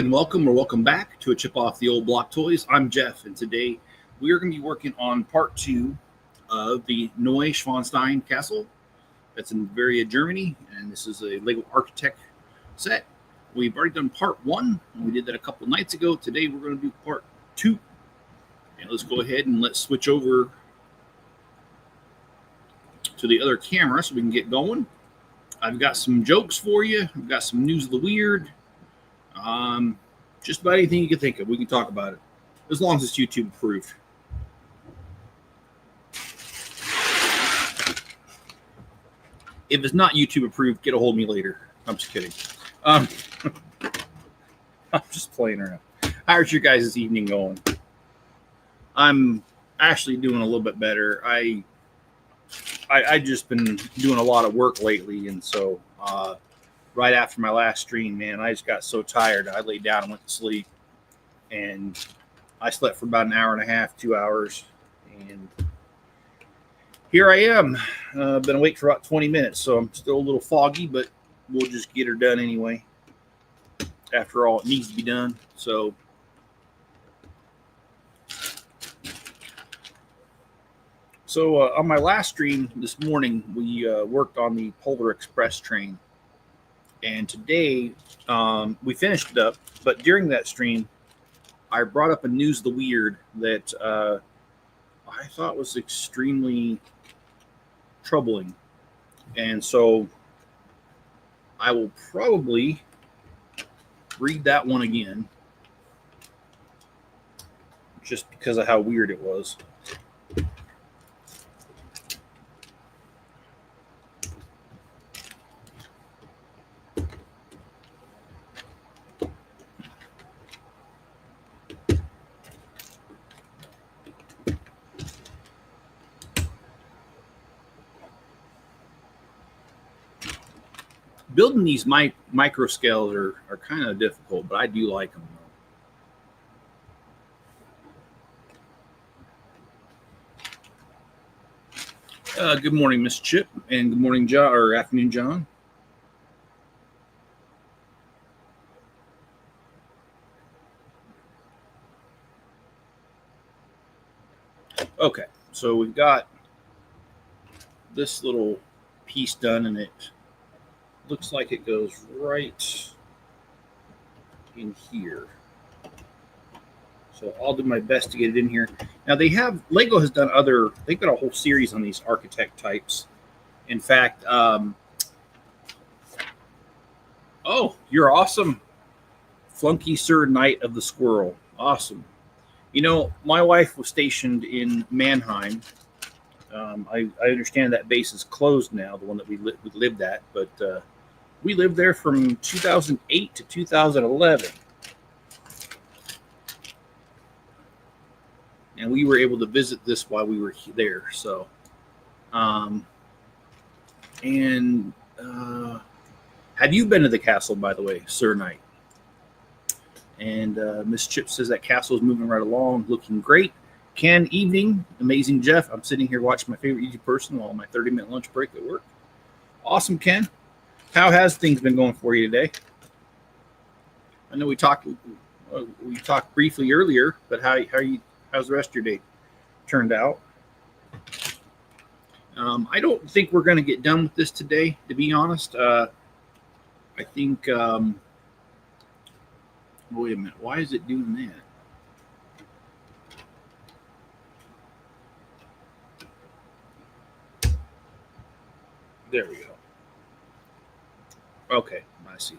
and welcome or welcome back to a Chip Off the Old Block Toys. I'm Jeff, and today we are going to be working on part 2 of the Neuschwanstein castle. That's in Bavaria, Germany, and this is a Lego Architect set. We've already done part 1, and we did that a couple nights ago. Today we're going to do part 2. And let's go ahead and let's switch over to the other camera so we can get going. I've got some jokes for you. I've got some news of the weird. Just about anything you can think of, we can talk about it, as long as it's YouTube approved. If it's not YouTube approved, get a hold of me later. I'm just kidding. I'm just playing around. How's your guys' evening going? I'm actually doing a little bit better. I just been doing a lot of work lately, and so right after my last stream, man, I just got so tired. I laid down and went to sleep, and I slept for about an hour and a half, 2 hours, and here I am. Been awake for about 20 minutes, so I'm still a little foggy, but we'll just get her done anyway. After all, it needs to be done. So on my last stream this morning, we worked on the Polar Express train. And today, we finished it up. But during that stream, I brought up a news of the weird that I thought was extremely troubling. And so I will probably read that one again, just because of how weird it was. Building these micro scales are kind of difficult, but I do like them. Good morning, Miss Chip, and good morning, John, or afternoon, John. Okay, so we've got this little piece done, and it looks like it goes right in here. So I'll do my best to get it in here. Now Lego has done they've got a whole series on these architect types. In fact, oh, you're awesome. Flunky Sir Knight of the Squirrel. Awesome. You know, my wife was stationed in Mannheim. I understand that base is closed now, the one that we lived at, but we lived there from 2008 to 2011. And we were able to visit this while we were there. So, have you been to the castle, by the way, Sir Knight? And Miss Chip says that castle is moving right along, looking great. Ken, evening, amazing Jeff. I'm sitting here watching my favorite YouTube person while on my 30-minute lunch break at work. Awesome, Ken. How has things been going for you today? I know we talked briefly earlier, but how's the rest of your day turned out? I don't think we're going to get done with this today, to be honest. I think. Wait a minute. Why is it doing that? There we go. Okay, I see.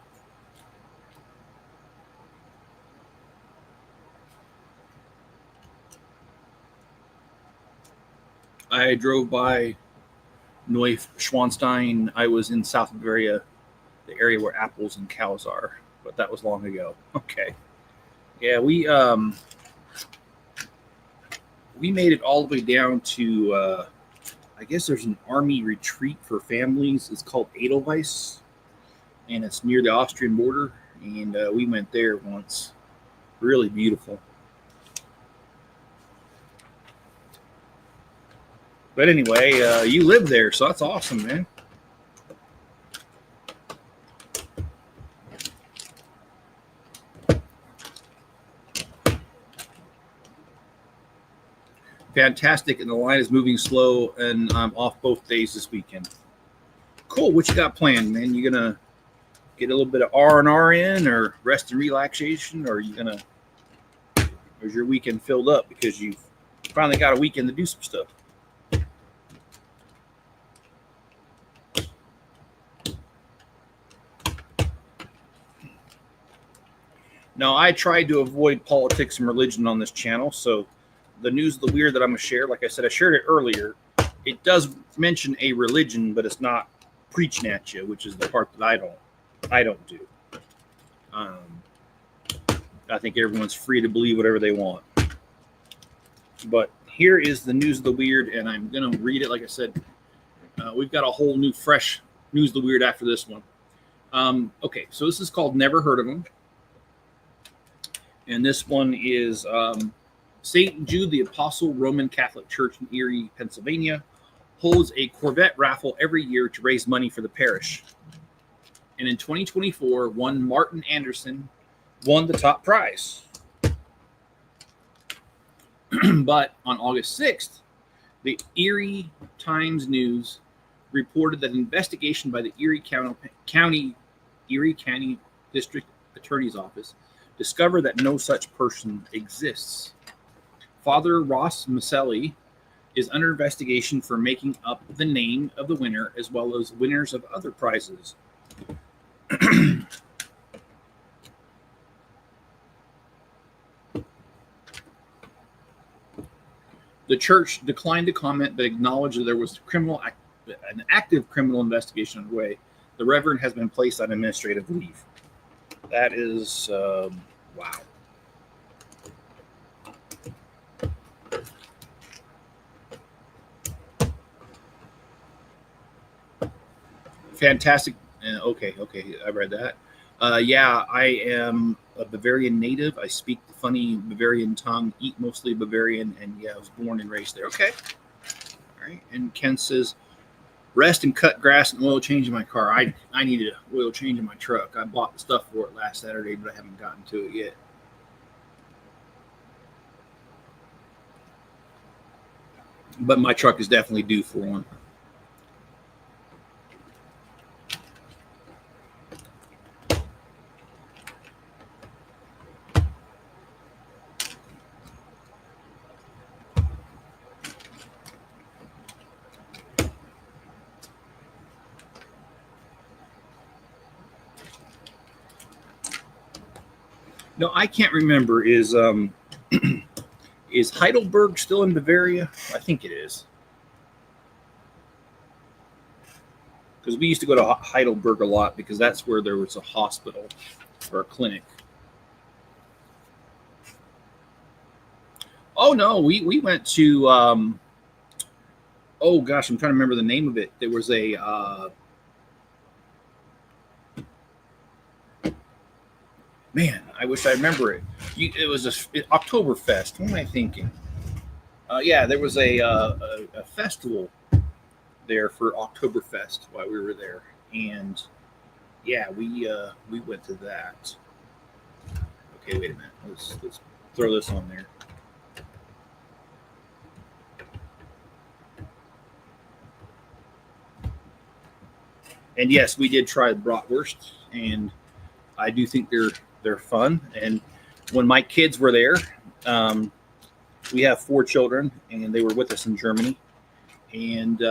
I drove by Neuschwanstein. I was in South Bavaria, the area where apples and cows are, but that was long ago. Okay. Yeah, we made it all the way down to I guess there's an army retreat for families. It's called Edelweiss, and it's near the Austrian border. And we went there once. Really beautiful. But anyway, you live there, so that's awesome, man. Fantastic, and the line is moving slow, and I'm off both days this weekend. Cool. What you got planned, man? You gonna get a little bit of R&R in, or rest and relaxation, or or is your weekend filled up because you've finally got a weekend to do some stuff? Now, I tried to avoid politics and religion on this channel, so the news of the weird that I'm going to share, like I said, I shared it earlier. It does mention a religion, but it's not preaching at you, which is the part that I don't do. I think everyone's free to believe whatever they want. But here is the news of the weird, and I'm going to read it. Like I said, we've got a whole new, fresh news of the weird after this one. Okay, so this is called Never Heard of Them. And this one is St. Jude the Apostle Roman Catholic Church in Erie, Pennsylvania, holds a Corvette raffle every year to raise money for the parish. And in 2024, one Martin Anderson won the top prize. But on August 6th, the Erie Times News reported that an investigation by the Erie County District Attorney's Office discovered that no such person exists. Father Ross Maselli is under investigation for making up the name of the winner as well as winners of other prizes. The church declined to comment but acknowledged that there was an active criminal investigation underway. The Reverend has been placed on administrative leave. That is, wow. Fantastic. Okay, I read that. Yeah, I am a Bavarian native. I speak the funny Bavarian tongue, eat mostly Bavarian, and yeah, I was born and raised there. Okay. All right. And Ken says, rest and cut grass and oil change in my car. I needed an oil change in my truck. I bought the stuff for it last Saturday, but I haven't gotten to it yet. But my truck is definitely due for one. No, I can't remember. Is Heidelberg still in Bavaria? I think it is. Because we used to go to Heidelberg a lot because that's where there was a hospital or a clinic. Oh, no, we went to, oh, gosh, I'm trying to remember the name of it. There was a, man, I wish I remember it. It was Oktoberfest. What am I thinking? Yeah, there was a festival there for Oktoberfest while we were there, and yeah, we went to that. Okay, wait a minute. Let's throw this on there. And yes, we did try bratwurst, and I do think they're fun. And when my kids were there, we have 4 children, and they were with us in Germany. And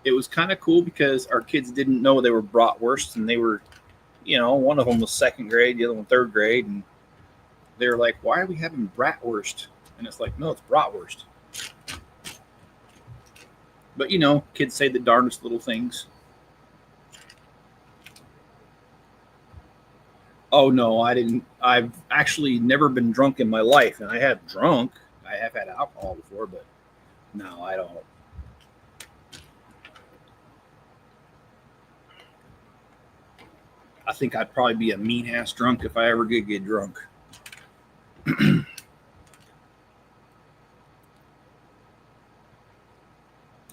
it was kind of cool because our kids didn't know they were bratwurst, and they were, one of them was 2nd grade, the other one 3rd grade, and they were like, "Why are we having bratwurst?" And it's like, no, it's bratwurst. But kids say the darndest little things. Oh, no, I didn't. I've actually never been drunk in my life, and I have drunk. I have had alcohol before, but no, I don't. I think I'd probably be a mean-ass drunk if I ever did get drunk.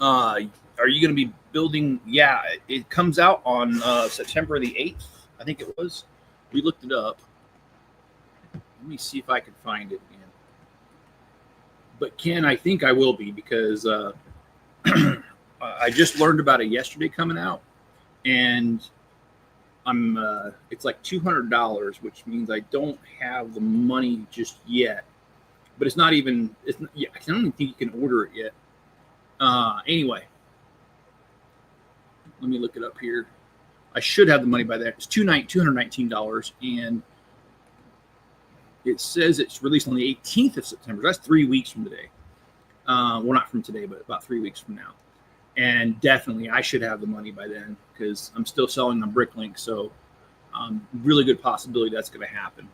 Are you going to be building? Yeah, it comes out on September the 8th. I think it was. We looked it up. Let me see if I can find it again. But Ken, I think I will be because I just learned about it yesterday coming out, and I'm it's like $200, which means I don't have the money just yet. But it's not even. It's not, yeah. I don't even think you can order it yet. Anyway, let me look it up here. I should have the money by that. It's $219, and it says it's released on the 18th of September. That's 3 weeks from today. Well, not from today, but about 3 weeks from now. And definitely, I should have the money by then because I'm still selling on Bricklink. So, really good possibility that's going to happen.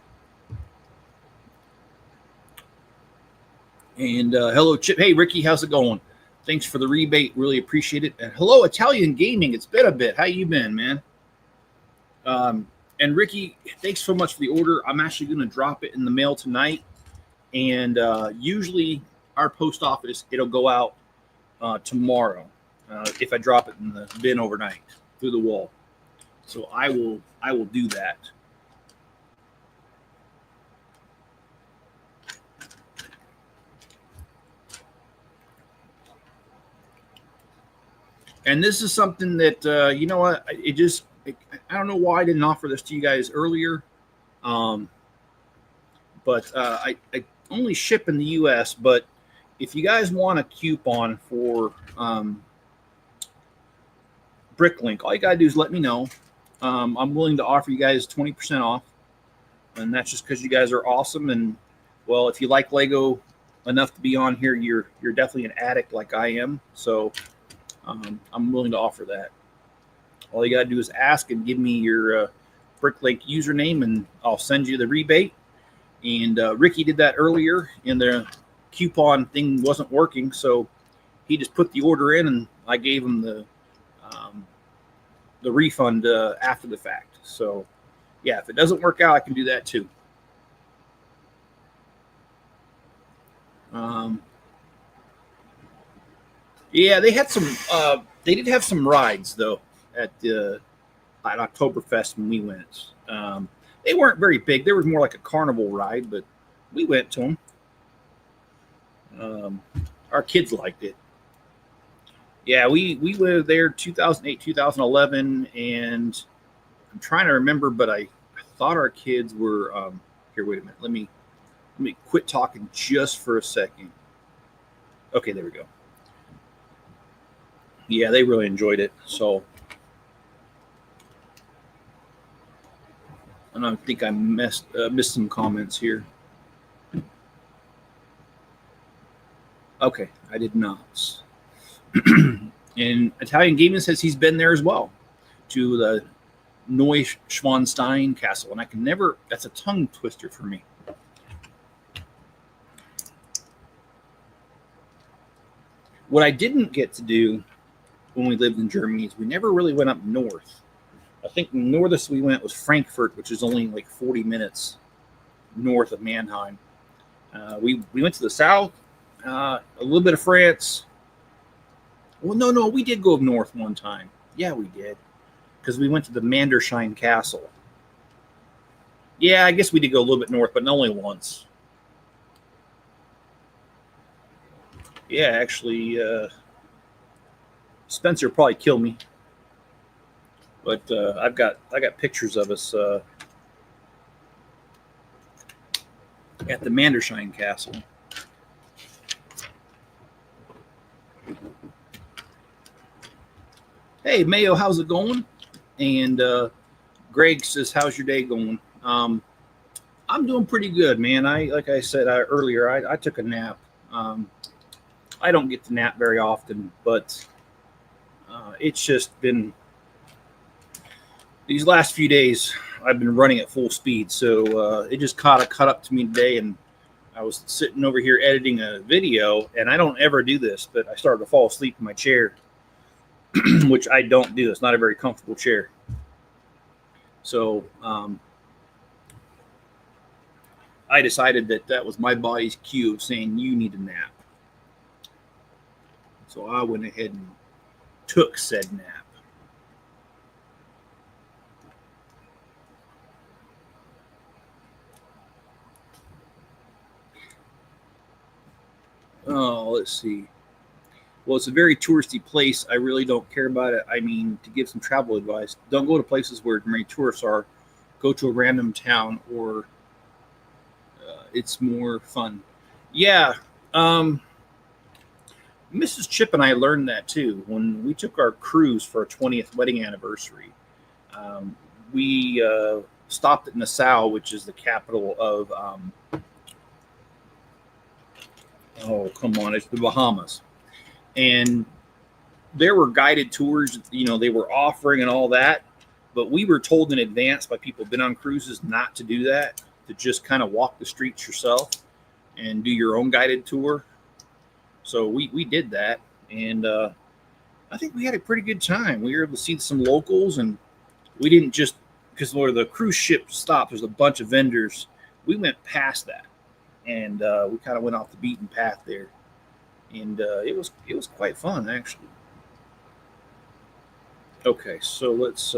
And hello, Chip. Hey, Ricky, how's it going? Thanks for the rebate. Really appreciate it. And hello, Italian Gaming. It's been a bit. How you been, man? And Ricky, thanks so much for the order. I'm actually going to drop it in the mail tonight. And usually our post office, it'll go out tomorrow if I drop it in the bin overnight through the wall. So I will do that. And this is something that, you know what, I don't know why I didn't offer this to you guys earlier. But I only ship in the U.S., but if you guys want a coupon for Bricklink, all you got to do is let me know. I'm willing to offer you guys 20% off. And that's just because you guys are awesome. And, well, if you like Lego enough to be on here, you're definitely an addict like I am. So I'm willing to offer that. All you got to do is ask and give me your Bricklink username, and I'll send you the rebate. And Ricky did that earlier, and the coupon thing wasn't working, so he just put the order in, and I gave him the refund after the fact. So, yeah, if it doesn't work out, I can do that too. Yeah, they had some. They did have some rides though at Oktoberfest when we went. They weren't very big. There was more like a carnival ride, but we went to them. Our kids liked it. Yeah, we were there 2008, 2011, and I'm trying to remember, but I thought our kids were here. Wait a minute. Let me quit talking just for a second. Okay, there we go. Yeah, they really enjoyed it. So, and I think I missed some comments here. Okay, I did not. And Italian Gaming says he's been there as well, to the Neuschwanstein castle, and I can never. That's a tongue twister for me. What I didn't get to do when we lived in Germany is we never really went up north. I think the northest we went was Frankfurt, which is only like 40 minutes north of Mannheim. We went to the south, a little bit of France. Well, no, we did go up north one time. Yeah, we did, because we went to the Mandersheim Castle. Yeah, I guess we did go a little bit north, but only once. Yeah, actually, Spencer probably killed me, but I got pictures of us at the Mandersheim Castle. Hey, Mayo, how's it going? And Greg says, how's your day going? I'm doing pretty good, man. Like I said earlier, I took a nap. I don't get to nap very often, but it's just been these last few days I've been running at full speed. So it just caught up to me today, and I was sitting over here editing a video, and I don't ever do this, but I started to fall asleep in my chair, which I don't do. It's not a very comfortable chair. So I decided that was my body's cue of saying you need a nap. So I went ahead and took said nap. Oh, let's see. Well, it's a very touristy place. I really don't care about it. I mean, to give some travel advice, don't go to places where many tourists are. Go to a random town, or it's more fun. Yeah, um, Mrs. Chip and I learned that too when we took our cruise for our 20th wedding anniversary. Um, we stopped at Nassau, which is the capital of, oh, come on, it's the Bahamas. And there were guided tours, they were offering and all that. But we were told in advance by people who've been on cruises not to do that, to just kind of walk the streets yourself and do your own guided tour. So we did that. And I think we had a pretty good time. We were able to see some locals, and we didn't just, because where the cruise ship stopped, there's a bunch of vendors. We went past that, and we kind of went off the beaten path there. And it was quite fun, actually. Okay, so let's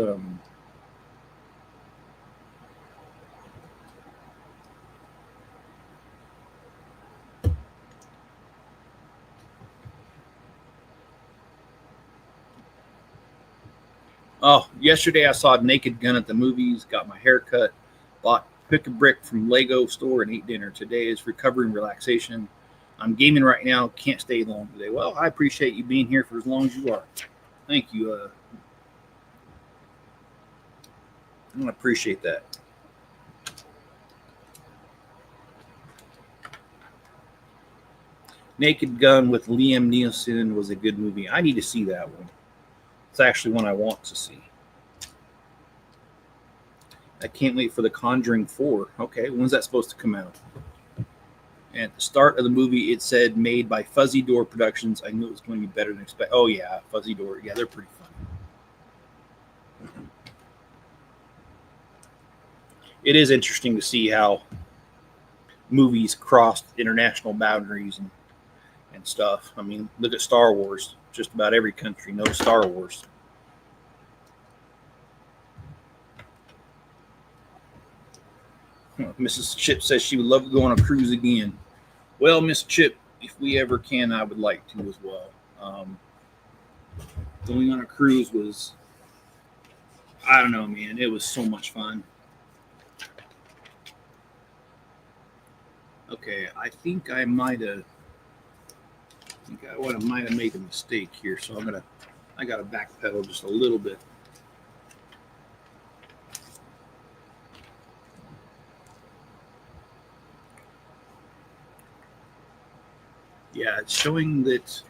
oh, yesterday I saw Naked Gun at the movies, got my hair cut, bought Pick a Brick from Lego store, and ate dinner. Today is recovery and relaxation. I'm gaming right now, can't stay long today. Well, I appreciate you being here for as long as you are. Thank you. I appreciate that. Naked Gun with Liam Neeson was a good movie. I need to see that one. It's actually one I want to see. I can't wait for The Conjuring 4. Okay, when's that supposed to come out? And at the start of the movie, it said made by Fuzzy Door Productions. I knew it was going to be better than expected. Oh, yeah, Fuzzy Door. Yeah, they're pretty funny. It is interesting to see how movies crossed international boundaries and stuff. I mean, look at Star Wars. Just about every country knows Star Wars. Mrs. Chip says she would love to go on a cruise again. Well, Miss Chip, if we ever can, I would like to as well. Going on a cruise was, I don't know, man. It was so much fun. Okay, I think I might have made a mistake here, so I gotta backpedal just a little bit. Yeah, it's showing that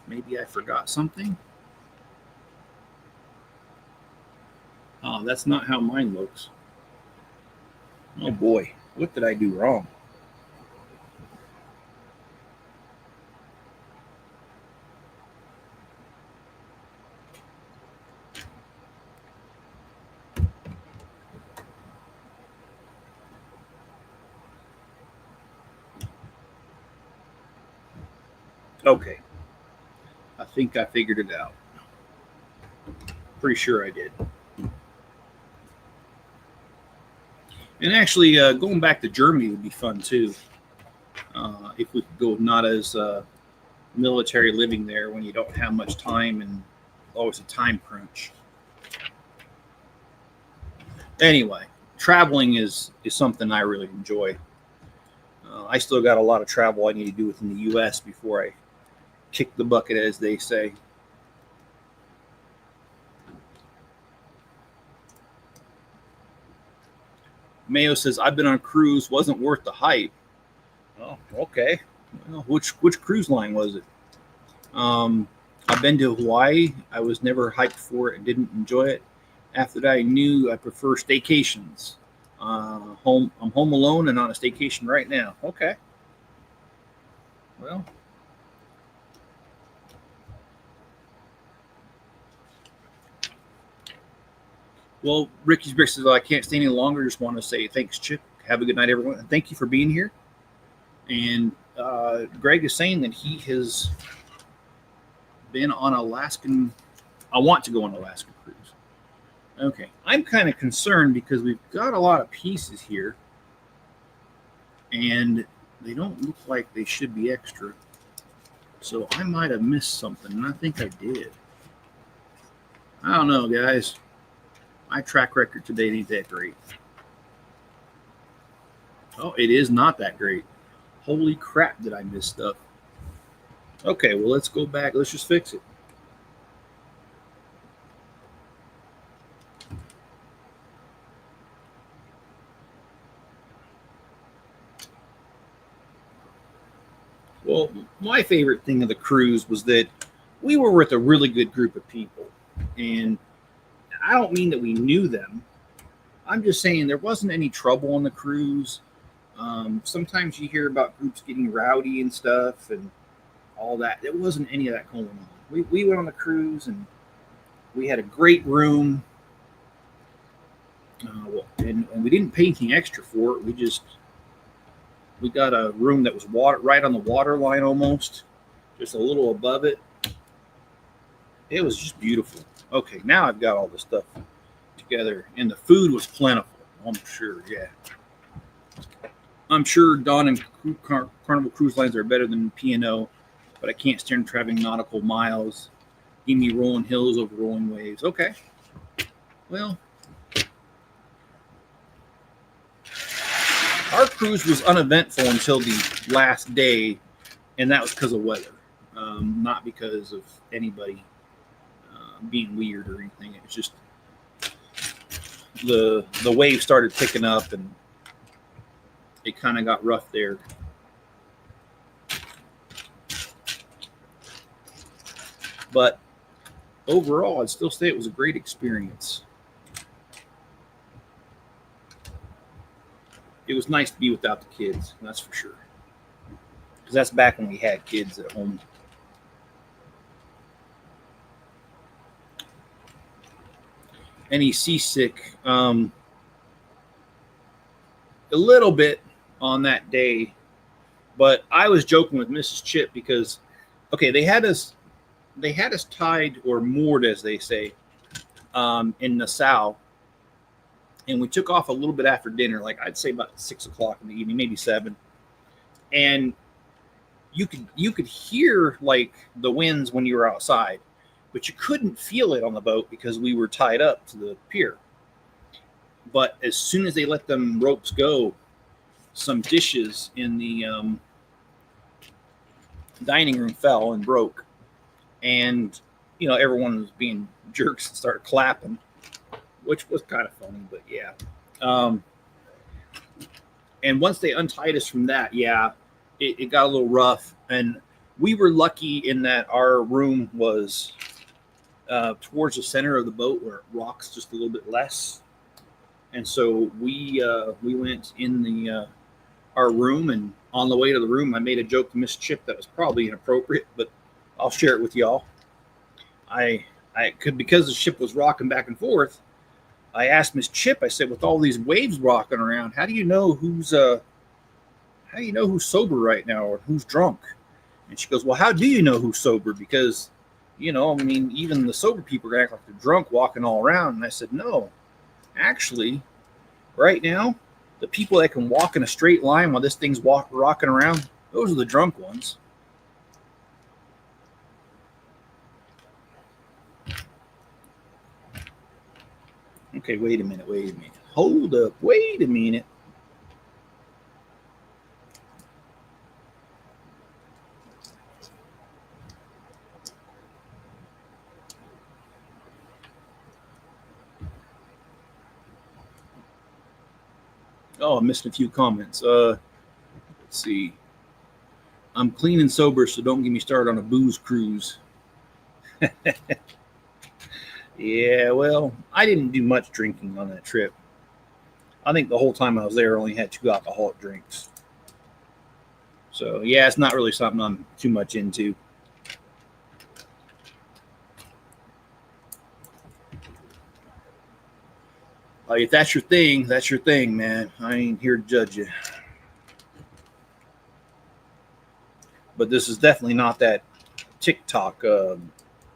maybe I forgot something. Oh, that's not how mine looks. Oh boy, what did I do wrong? Okay, I think I figured it out. Pretty sure I did. And actually, going back to Germany would be fun too. If we could go not as military living there when you don't have much time and always a time crunch. Anyway, traveling is something I really enjoy. I still got a lot of travel I need to do within the U.S. before I kick the bucket, as they say. Mayo says, I've been on a cruise, wasn't worth the hype. Oh, okay. Well, which cruise line was it? I've been to Hawaii. I was never hyped for it and didn't enjoy it. After that, I knew I prefer staycations. I'm home alone and on a staycation right now. Okay. Well, Ricky's Brick says, I can't stay any longer. Just want to say thanks, Chip. Have a good night, everyone. And thank you for being here. And Greg is saying that he has been on Alaskan. I want to go on Alaskan cruise. Okay. I'm kind of concerned because we've got a lot of pieces here. And They don't look like they should be extra. So I might have missed something, and I think I did. I don't know, guys. My track record today ain't that great. Oh, it is not that great. Holy crap, did I miss stuff? Okay, well, let's go back. Let's just fix it. Well, my favorite thing of the cruise was that we were with a really good group of people. And I don't mean that we knew them. I'm just saying there wasn't any trouble on the cruise. Sometimes you hear about groups getting rowdy and stuff and all that. There wasn't any of that going on. We went on the cruise and we had a great room. And we didn't pay anything extra for it. We got a room that was right on the water line almost, just a little above it. It was just beautiful. Okay, now I've got all the stuff together, and the food was plentiful. I'm sure, yeah. I'm sure Dawn and Carnival Cruise Lines are better than P&O, but I can't stand traveling nautical miles. Give me rolling hills over rolling waves. Okay. Well, our cruise was uneventful until the last day, and that was because of weather, not because of anybody being weird or anything. It was just the wave started picking up, and it kind of got rough there. But overall, I'd still say it was a great experience. It was nice to be without the kids, that's for sure. Because that's back when we had kids at home. Any seasick? A little bit on that day, but I was joking with Mrs. Chip because, okay, they had us tied or moored, as they say, in Nassau. And we took off a little bit after dinner, like I'd say about 6 o'clock in the evening, maybe 7. And you could hear like the winds when you were outside, but you couldn't feel it on the boat because we were tied up to the pier. But as soon as they let them ropes go, some dishes in the dining room fell and broke. And, everyone was being jerks and started clapping, which was kind of funny, but yeah. And once they untied us from that, yeah, it got a little rough. And we were lucky in that our room was towards the center of the boat where it rocks just a little bit less. And so we went in our room, and on the way to the room, I made a joke to Miss Chip that was probably inappropriate, but I'll share it with y'all. Because the ship was rocking back and forth, I asked Miss Chip, I said, with all these waves rocking around, how do you know who's sober right now or who's drunk? And she goes, well, how do you know who's sober? Because, even the sober people are going to act like they're drunk walking all around. And I said, no, actually, right now, the people that can walk in a straight line while this thing's rocking around, those are the drunk ones. Okay, wait a minute. Hold up, wait a minute. Oh, I missed a few comments. Let's see. I'm clean and sober, so don't get me started on a booze cruise. Yeah, well, I didn't do much drinking on that trip. I think the whole time I was there, I only had 2 alcoholic drinks. So, yeah, it's not really something I'm too much into. If that's your thing, man. I ain't here to judge you. But this is definitely not that TikTok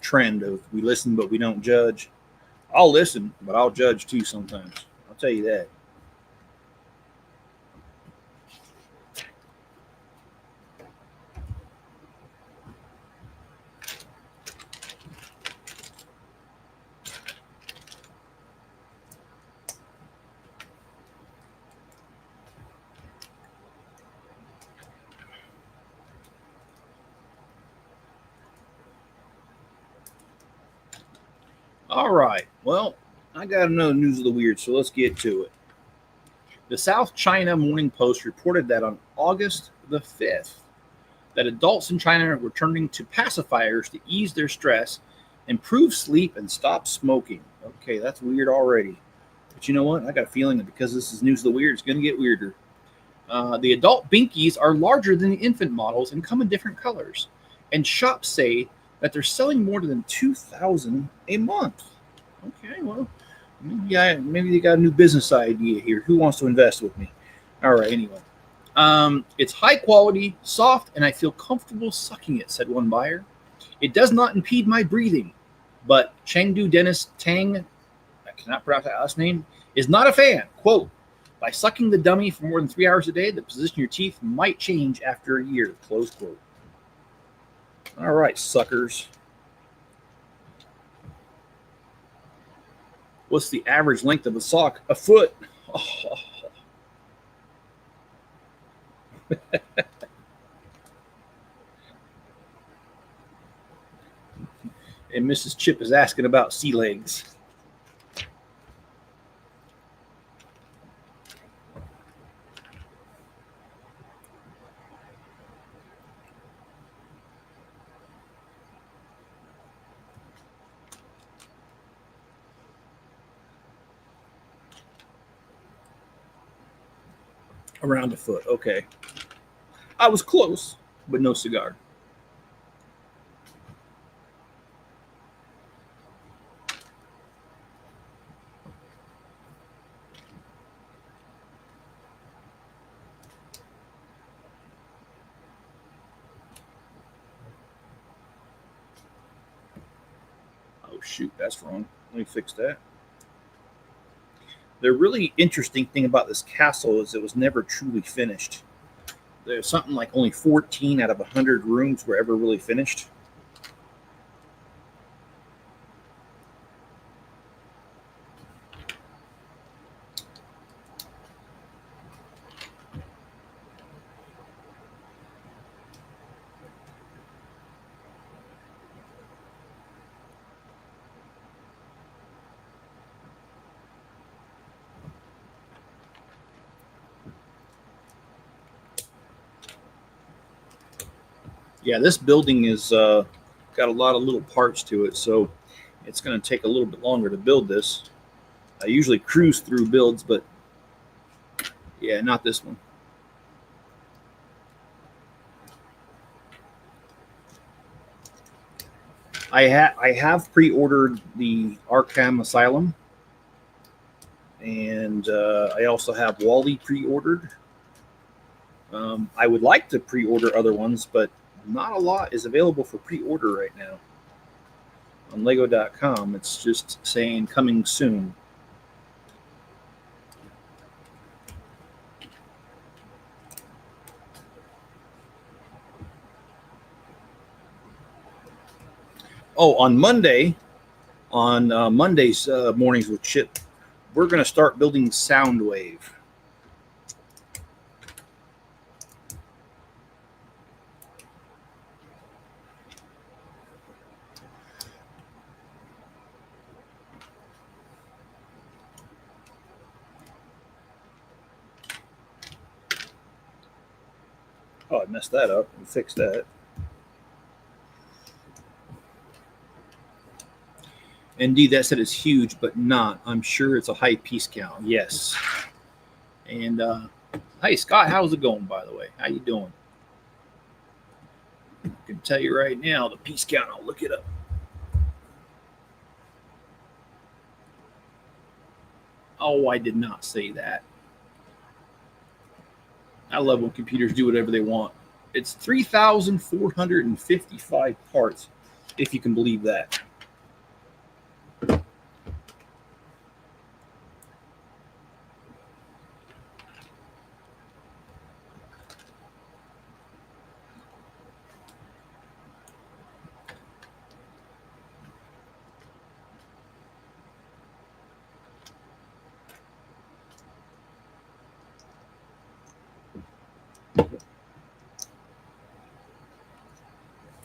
trend of we listen but we don't judge. I'll listen, but I'll judge too sometimes. I'll tell you that. All right. Well, I got another news of the weird, so let's get to it. The South China Morning Post reported that on August the 5th, that adults in China were turning to pacifiers to ease their stress, improve sleep, and stop smoking. Okay, that's weird already. But you know what? I got a feeling that because this is news of the weird, it's going to get weirder. The adult binkies are larger than the infant models and come in different colors. And shops say that they're selling more than 2,000 a month. Okay, well, maybe they got a new business idea here. Who wants to invest with me? All right, anyway. It's high quality, soft, and I feel comfortable sucking it, said one buyer. It does not impede my breathing, but Chengdu dentist Tang, I cannot pronounce that last name, is not a fan. Quote, by sucking the dummy for more than 3 hours a day, the position of your teeth might change after a year, close quote. All right, suckers. What's the average length of a sock? A foot. Oh. And Mrs. Chip is asking about sea legs. Around a foot. Okay. I was close, but no cigar. Oh, shoot, that's wrong. Let me fix that. The really interesting thing about this castle is it was never truly finished. There's something like only 14 out of 100 rooms were ever really finished. Yeah, this building is got a lot of little parts to it, so it's going to take a little bit longer to build this. I usually cruise through builds, but yeah, not this one. I have pre-ordered the Arkham Asylum, and I also have Wally pre-ordered. I would like to pre-order other ones, but not a lot is available for pre-order right now on Lego.com. It's just saying coming soon. Oh, on Monday's Mornings with Chip, we're going to start building Soundwave. Oh, I messed that up. We fixed that. Indeed, that set is huge, but not. I'm sure it's a high piece count. Yes. And hey, Scott, how's it going? By the way, how you doing? I can tell you right now the piece count. I'll look it up. Oh, I did not say that. I love when computers do whatever they want. It's 3,455 parts, if you can believe that.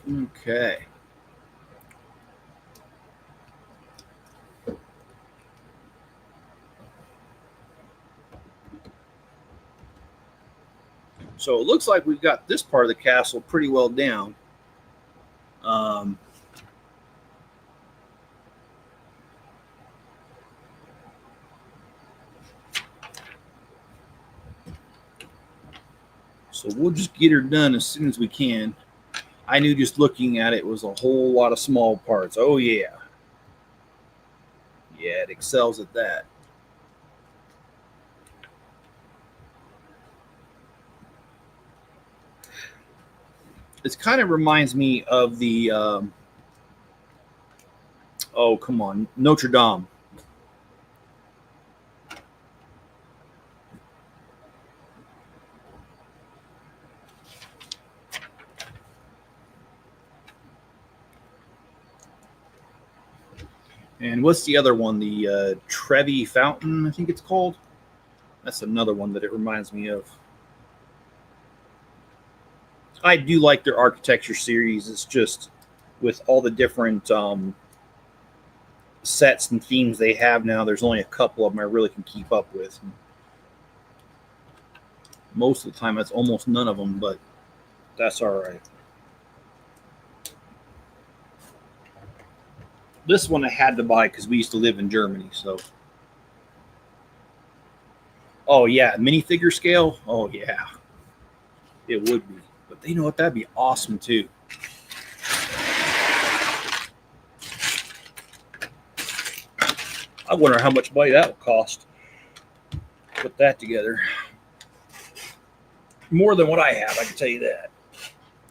Okay. So it looks like we've got this part of the castle pretty well down. So we'll just get her done as soon as we can. I knew just looking at it was a whole lot of small parts. Oh, yeah. Yeah, it excels at that. This kind of reminds me of the, oh, come on, Notre Dame. And what's the other one? The Trevi Fountain, I think it's called. That's another one that it reminds me of. I do like their architecture series. It's just with all the different sets and themes they have now, there's only a couple of them I really can keep up with. Most of the time, that's almost none of them, but that's all right. This one I had to buy because we used to live in Germany, so. Oh, yeah, minifigure scale? Oh, yeah. It would be. But you know what? That'd be awesome, too. I wonder how much money that would cost. Put that together. More than what I have, I can tell you that.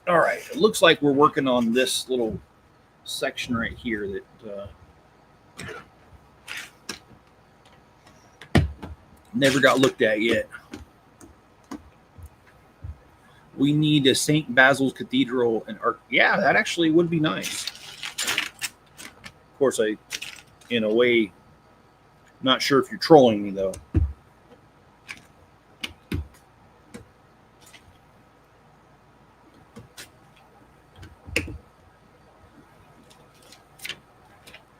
All right. It looks like we're working on this little section right here that never got looked at yet. We need a St. Basil's Cathedral and yeah, that actually would be nice. Of course, in a way, not sure if you're trolling me though.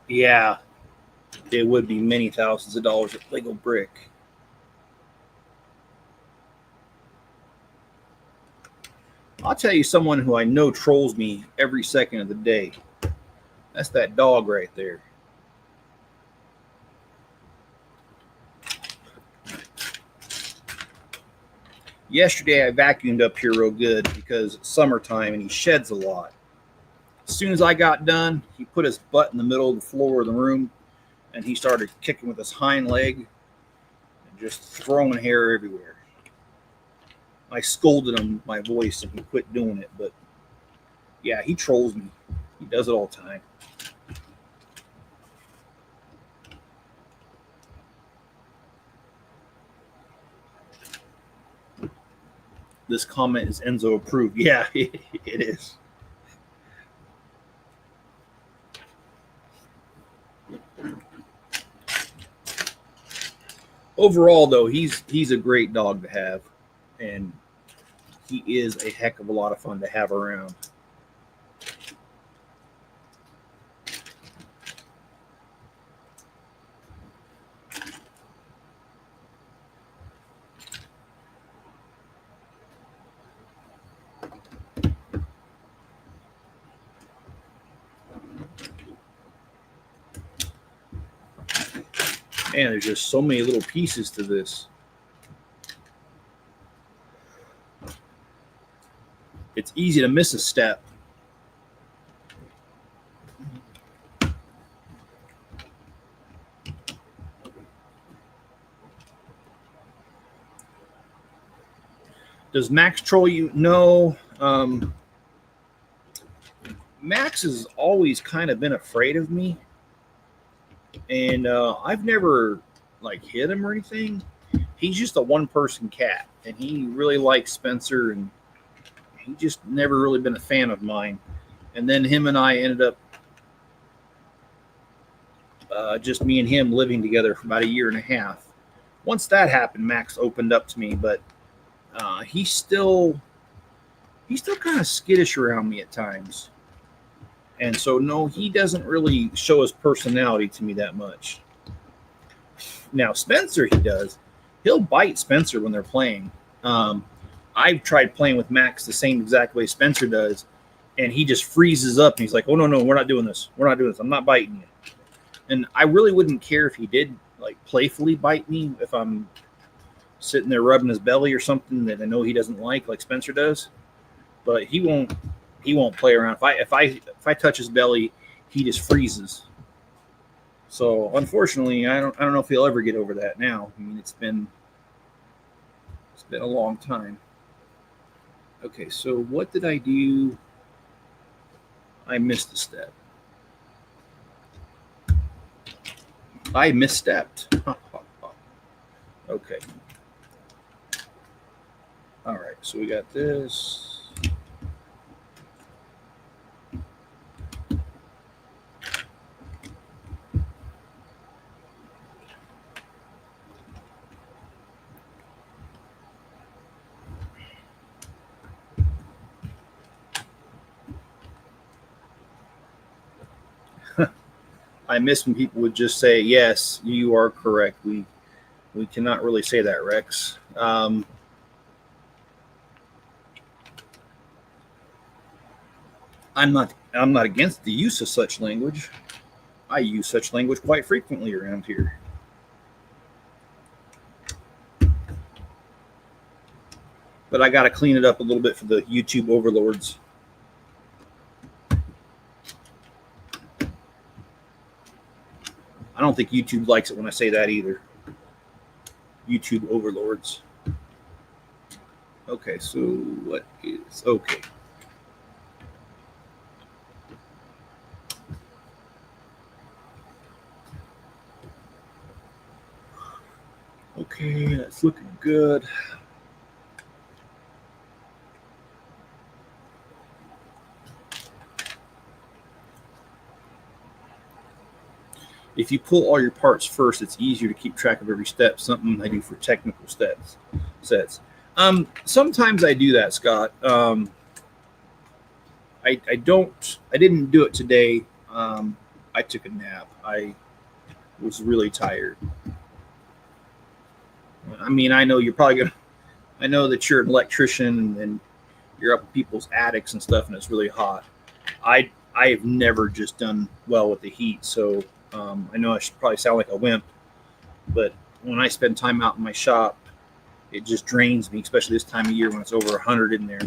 Yeah, it would be many thousands of dollars of Lego brick. I'll tell you someone who I know trolls me every second of the day. That's that dog right there. Yesterday I vacuumed up here real good because it's summertime and he sheds a lot. As soon as I got done, he put his butt in the middle of the floor of the room and he started kicking with his hind leg and just throwing hair everywhere. I scolded him with my voice and he quit doing it, but yeah, he trolls me. He does it all the time. This comment is Enzo approved. Yeah, it is. Overall, though, he's a great dog to have, and he is a heck of a lot of fun to have around. Man, there's just so many little pieces to this. It's easy to miss a step. Does Max troll you? No. Max has always kind of been afraid of me. And I've never like hit him or anything. He's just a one-person cat, and he really likes Spencer, and he just never really been a fan of mine. And then him and I ended up just me and him living together for about 1.5 years. Once that happened, Max opened up to me, but he's still kind of skittish around me at times. And so, no, he doesn't really show his personality to me that much. Now, Spencer, he does. He'll bite Spencer when they're playing. I've tried playing with Max the same exact way Spencer does, and he just freezes up and he's like, "Oh no, we're not doing this. We're not doing this. I'm not biting you." And I really wouldn't care if he did like playfully bite me if I'm sitting there rubbing his belly or something that I know he doesn't like Spencer does. But he won't play around. If I touch his belly, he just freezes. So unfortunately, I don't know if he'll ever get over that now. I mean, it's been a long time. Okay, so what did I do? I missed a step. I misstepped. Okay. All right, so we got this. I miss when people would just say, "Yes, you are correct." We cannot really say that, Rex. I'm not against the use of such language. I use such language quite frequently around here. But I got to clean it up a little bit for the YouTube overlords. I don't think YouTube likes it when I say that either. YouTube overlords. Okay, so what is okay? Okay, that's looking good. If you pull all your parts first, it's easier to keep track of every step. Something I do for technical sets. Sometimes I do that, Scott. I didn't do it today. I took a nap. I was really tired. I mean, I know you're probably gonna. I know that you're an electrician and you're up in people's attics and stuff, and it's really hot. I have never just done well with the heat, so I know I should probably sound like a wimp, but when I spend time out in my shop, it just drains me, especially this time of year when it's over 100 in there.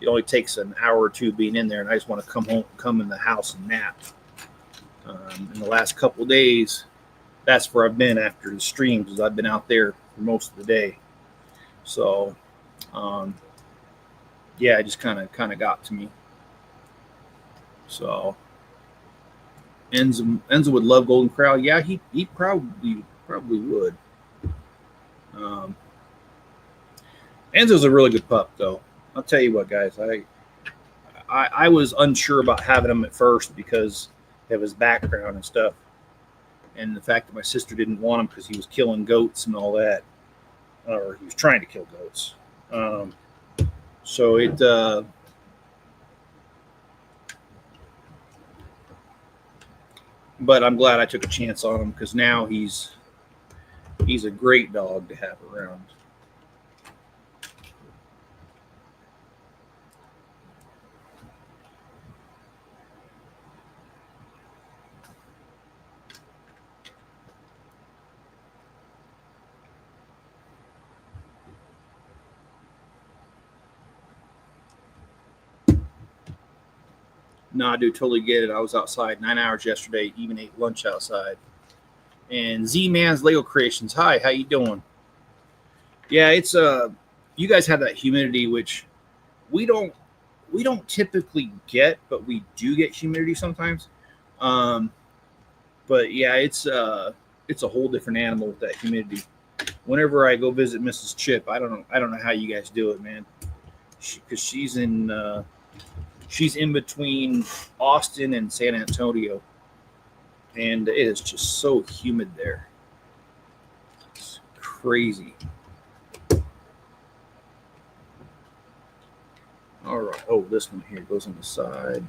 It only takes an hour or two being in there, and I just want to come in the house and nap. In the last couple of days, that's where I've been after the streams, because I've been out there for most of the day. So, yeah, it just kind of got to me. So, Enzo would love Golden Corral. Yeah, he probably would. Enzo's a really good pup, though. I'll tell you what, guys. I was unsure about having him at first because of his background and stuff, and the fact that my sister didn't want him because he was killing goats and all that, or he was trying to kill goats. So it. But I'm glad I took a chance on him because now he's a great dog to have around. No, I do totally get it. I was outside 9 hours yesterday, even ate lunch outside. And Z-Man's Lego Creations. Hi, how you doing? Yeah, it's you guys have that humidity, which we don't typically get, but we do get humidity sometimes. But yeah, it's a whole different animal with that humidity. Whenever I go visit Mrs. Chip, I don't know how you guys do it, man. Because she's in between Austin and San Antonio, and it is just so humid there. It's crazy. All right. Oh, this one here goes on the side.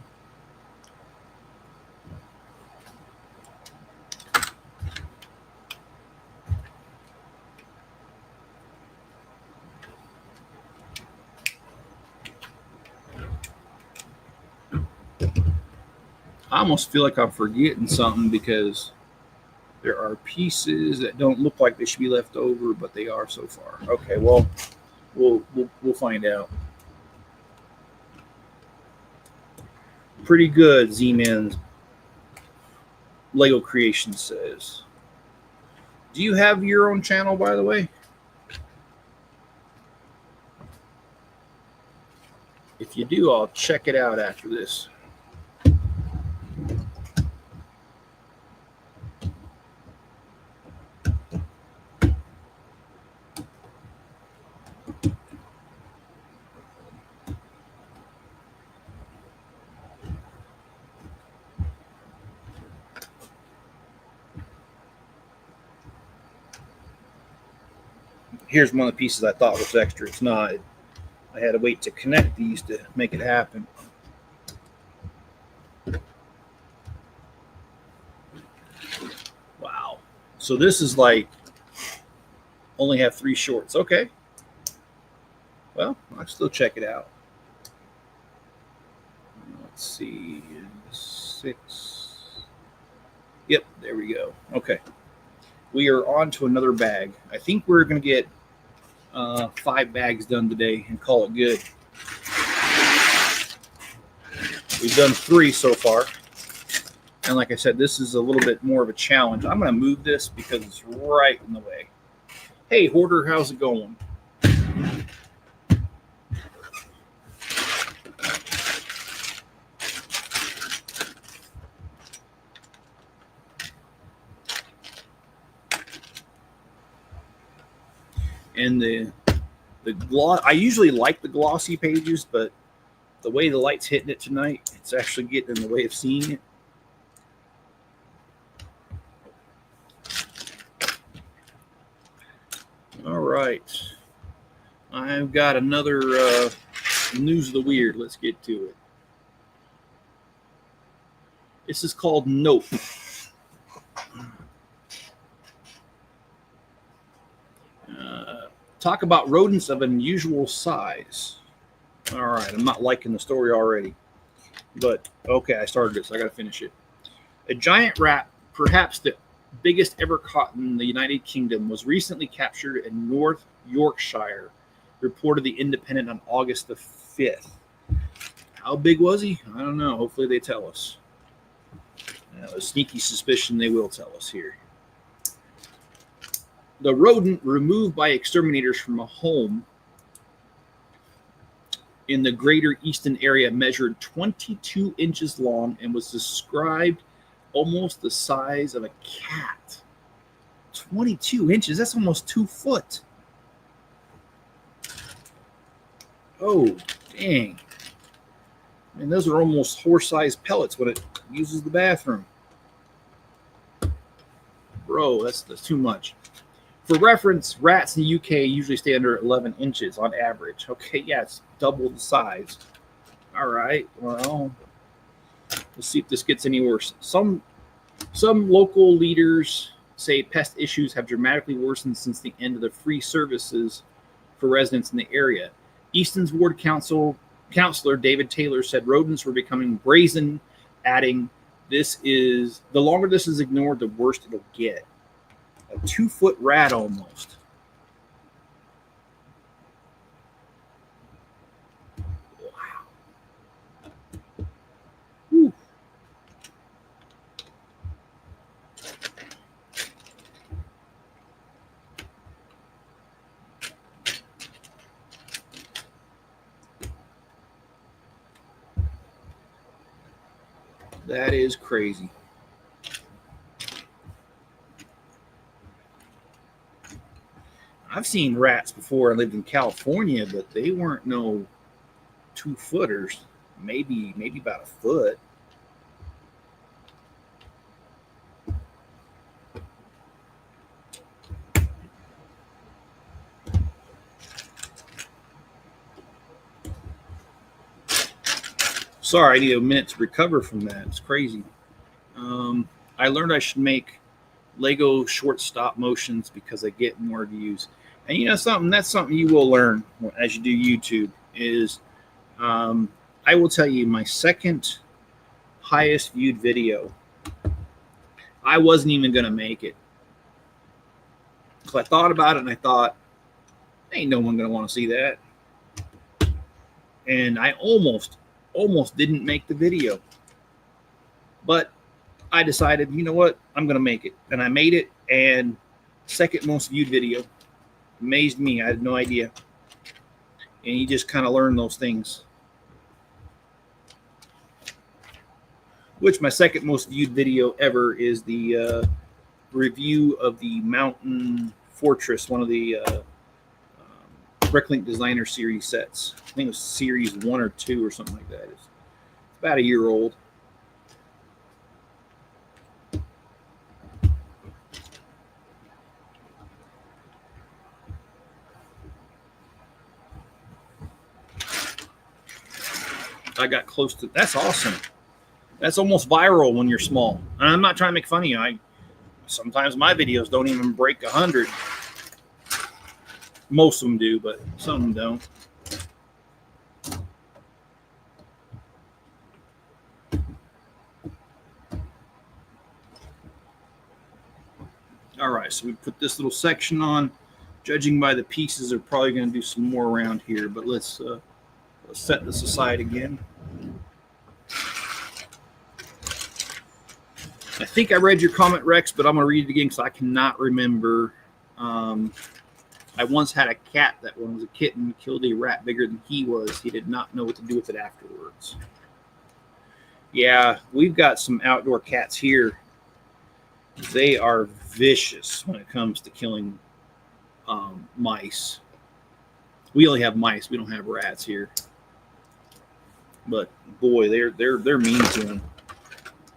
I almost feel like I'm forgetting something because there are pieces that don't look like they should be left over, but they are so far. Okay, well, we'll find out. Pretty good, Z-Man Lego Creation says. Do you have your own channel, by the way? If you do, I'll check it out after this. Here's one of the pieces I thought was extra. It's not. I had to wait to connect these to make it happen. Wow. So this is like only have 3 shorts. Okay. Well, I'll still check it out. Let's see. 6. Yep, there we go. Okay. We are on to another bag. I think we're going to get 5 bags done today and call it good. We've done 3 so far. And like I said, this is a little bit more of a challenge. I'm going to move this because it's right in the way. Hey, Hoarder, how's it going? And the gloss, I usually like the glossy pages, but the way the light's hitting it tonight, it's actually getting in the way of seeing it. All right. I've got another news of the weird. Let's get to it. This is called Nope. Talk about rodents of unusual size. All right, I'm not liking the story already. But, okay, I started this. I got to finish it. A giant rat, perhaps the biggest ever caught in the United Kingdom, was recently captured in North Yorkshire, reported the Independent on August the 5th. How big was he? I don't know. Hopefully they tell us. A sneaky suspicion they will tell us here. The rodent, removed by exterminators from a home in the Greater Easton area, measured 22 inches long and was described almost the size of a cat. 22 inches? That's almost 2 foot. Oh, dang. And those are almost horse-sized pellets when it uses the bathroom. Bro, that's too much. For reference, rats in the UK usually stay under 11 inches on average. Okay, yeah, it's double the size. All right, well, let's see if this gets any worse. Some local leaders say pest issues have dramatically worsened since the end of the free services for residents in the area. Easton's ward councillor David Taylor said rodents were becoming brazen, adding, the longer this is ignored, the worse it'll get. A 2-foot rat almost. Wow. Whew. That is crazy. I've seen rats before. I lived in California, but they weren't no 2-footers. Maybe about a foot. Sorry, I need a minute to recover from that. It's crazy. I learned I should make Lego short stop motions because I get more views. And you know something? That's something you will learn as you do YouTube is I will tell you my second highest viewed video. I wasn't even going to make it. So I thought about it and I thought, ain't no one going to want to see that. And I almost didn't make the video. But I decided, you know what? I'm going to make it. And I made it, and second most viewed video. Amazed me. I had no idea. And you just kind of learn those things. Which my second most viewed video ever is the review of the Mountain Fortress, one of the Bricklink Designer Series sets. I think it was Series 1 or 2 or something like that. It's about a year old. I got close to, that's awesome. That's almost viral when you're small. And I'm not trying to make fun of you. Sometimes my videos don't even break 100. Most of them do, but some of them don't. All right, so we put this little section on. Judging by the pieces, they're probably going to do some more around here, but let's set this aside again. I think I read your comment, Rex, but I'm going to read it again because I cannot remember. I once had a cat that, when it was a kitten, killed a rat bigger than he was. He did not know what to do with it afterwards. Yeah, we've got some outdoor cats here. They are vicious when it comes to killing mice. We only have mice. We don't have rats here. But boy, they're mean to them.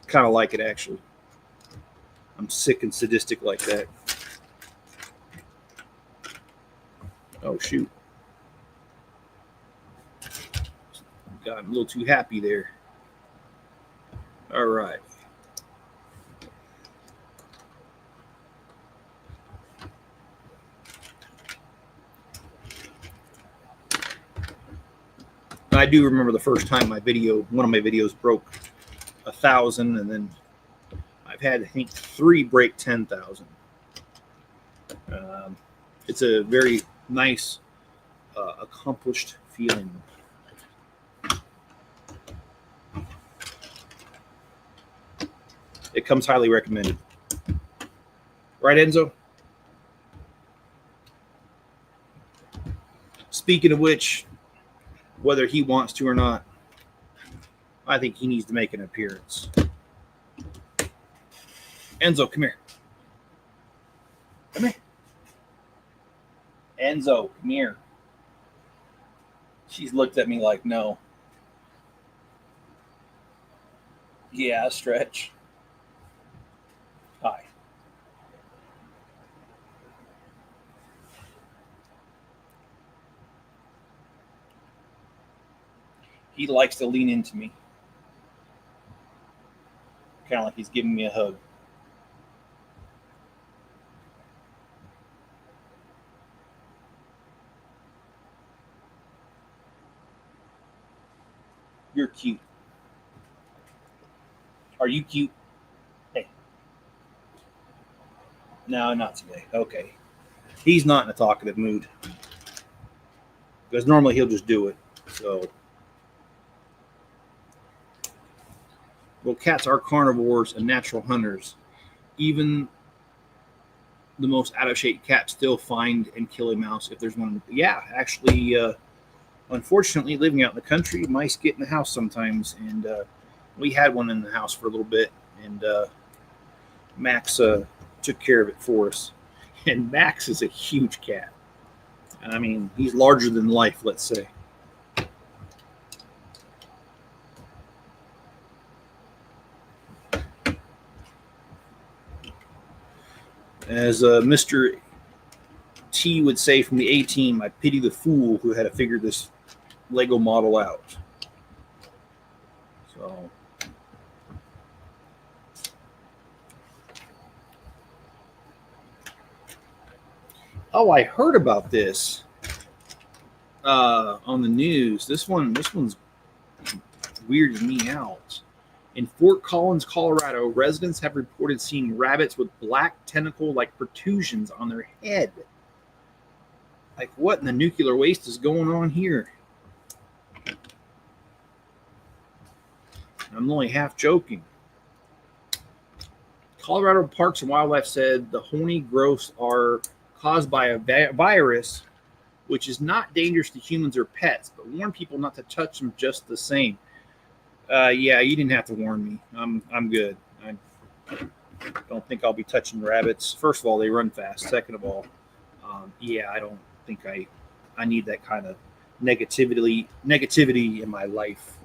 Kind of like it, actually. I'm sick and sadistic like that. Oh shoot! Got a little too happy there. All right. I do remember the first time one of my videos broke 1,000, and then I've had, I think, 3 break 10,000. It's a very nice, accomplished feeling. It comes highly recommended. Right, Enzo? Speaking of which, whether he wants to or not, I think he needs to make an appearance. Enzo, come here. Come here. Enzo, come here. She's looked at me like, no. Yeah, stretch. Hi. He likes to lean into me. Kind of like he's giving me a hug. You're cute. Are you cute? Hey. No, not today. Okay. He's not in a talkative mood. Because normally he'll just do it. So. Well, cats are carnivores and natural hunters. Even the most out of shape cat still find and kill a mouse if there's one. Yeah, actually, unfortunately, living out in the country, mice get in the house sometimes, and we had one in the house for a little bit, and Max took care of it for us. And Max is a huge cat. I mean, he's larger than life, let's say. As Mr. T would say from the A-Team, I pity the fool who had to figure this Lego model out. So, oh, I heard about this on the news. This one's weirded me out. In Fort Collins, Colorado, residents have reported seeing rabbits with black tentacle-like protrusions on their head. Like, what in the nuclear waste is going on here? I'm only half joking. Colorado Parks and Wildlife said the horny growths are caused by a virus, which is not dangerous to humans or pets, but warn people not to touch them just the same. Yeah, you didn't have to warn me. I'm good. I don't think I'll be touching rabbits. First of all, they run fast. Second of all, yeah, I don't think I need that kind of negativity in my life.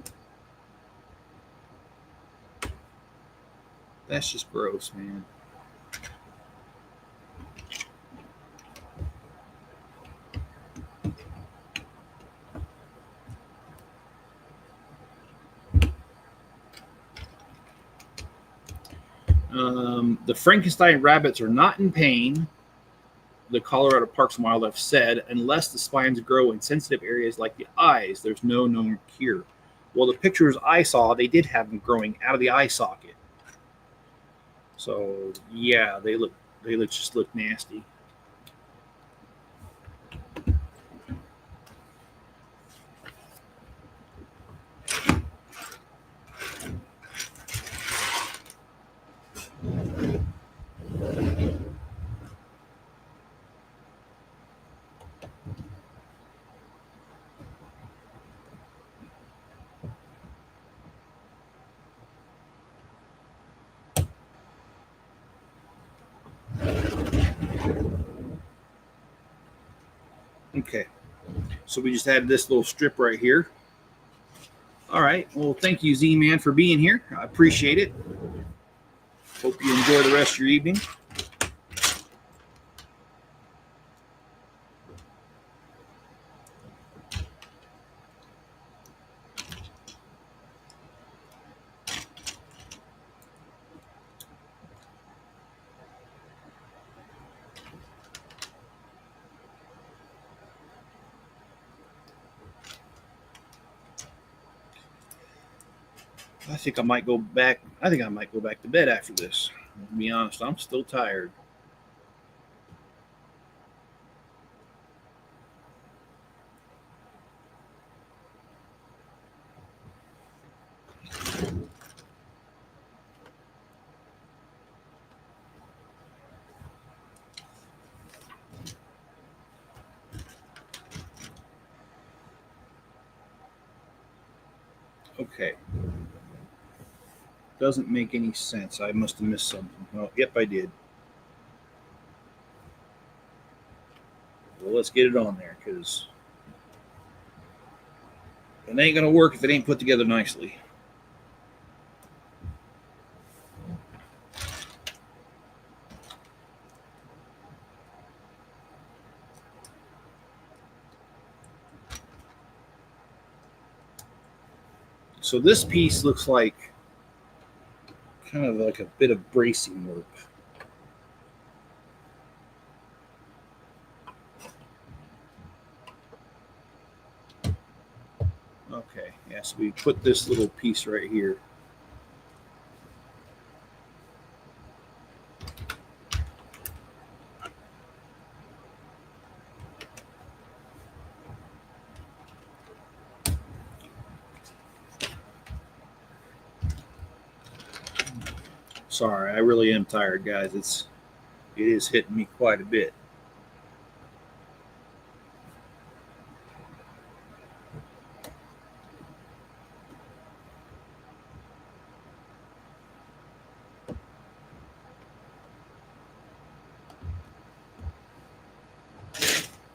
That's just gross, man. The Frankenstein rabbits are not in pain, the Colorado Parks and Wildlife said, unless the spines grow in sensitive areas like the eyes. There's no known cure. Well, the pictures I saw, they did have them growing out of the eye socket. So yeah, they just look nasty. Okay, so we just added this little strip right here. All right, well, thank you, Z-Man, for being here. I appreciate it. Hope you enjoy the rest of your evening. I think I might go back to bed after this. To be honest, I'm still tired. Okay. Doesn't make any sense. I must have missed something. Well, yep, I did. Well, let's get it on there, because it ain't going to work if it ain't put together nicely. So this piece looks like kind of like a bit of bracing work. Okay, yeah, so we put this little piece right here. Sorry, I really am tired, guys. It is hitting me quite a bit.